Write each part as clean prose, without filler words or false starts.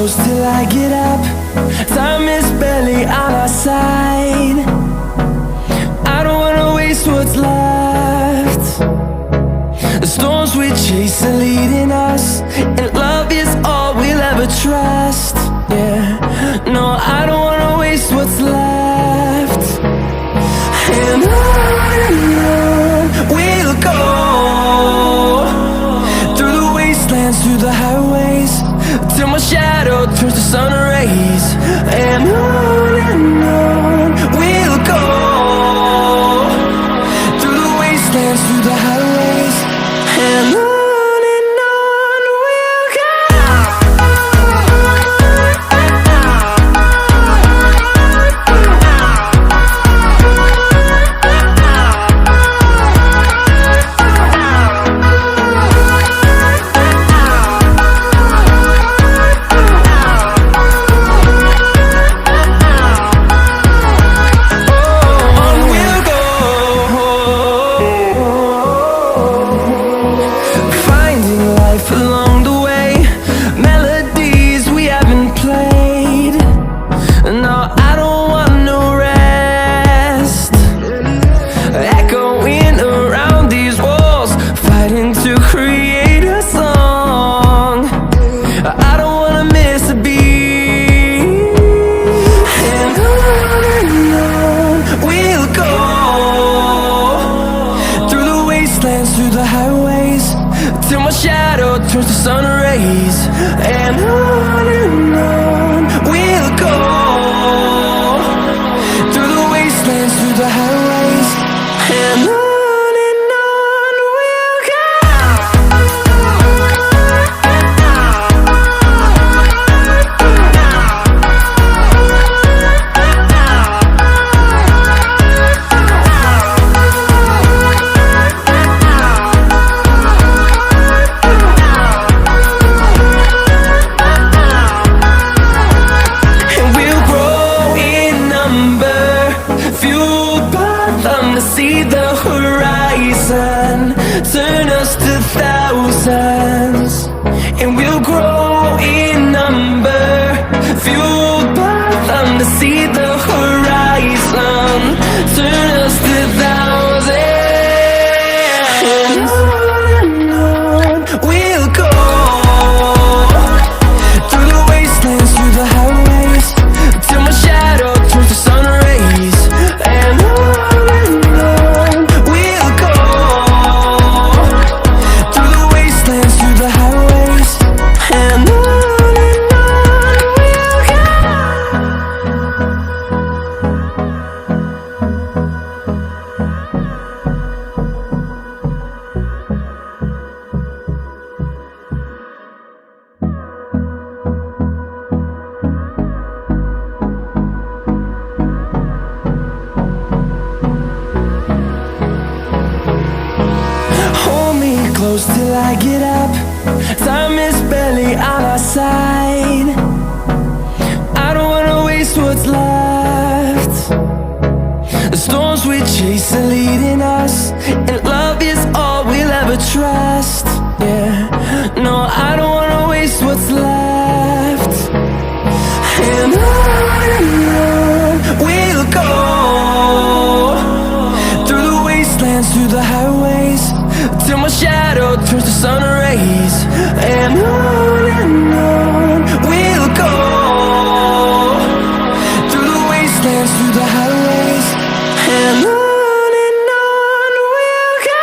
close till I get up. Time is barely on our side. I don't wanna waste what's left. The storms we chase are leading us, and love is all we'll ever trust. Yeah, no, I don't wanna waste what's left. And on we'll go, through the wastelands, through the highways, till my shadow turns to sun rays. And on we'll go, through the wastelands, through the highways, and on we'll go. Through the highways, till my shadow turns to sun rays. And on we'll go, through the wastelands, through the highways, and on we'll go. See the horizon, turn us to thousands, and we'll grow in number, fueled by them. To see the horizon, turn us to thousands, and on we'll go, through the wastelands, through the highways, till my shadow turns to sun rays. And close till I get up. Time is barely on our side. I don't wanna waste what's left. The storms we chase are leading us, and love is all we'll ever trust. Yeah, no, I don't wanna waste what's left. And on we'll go, through the wastelands, through the highways, till my shadow turns to sun rays. And on we'll go, through the wastelands, through the highways, and on we'll go.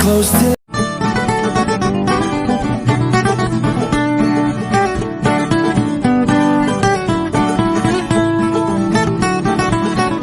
close till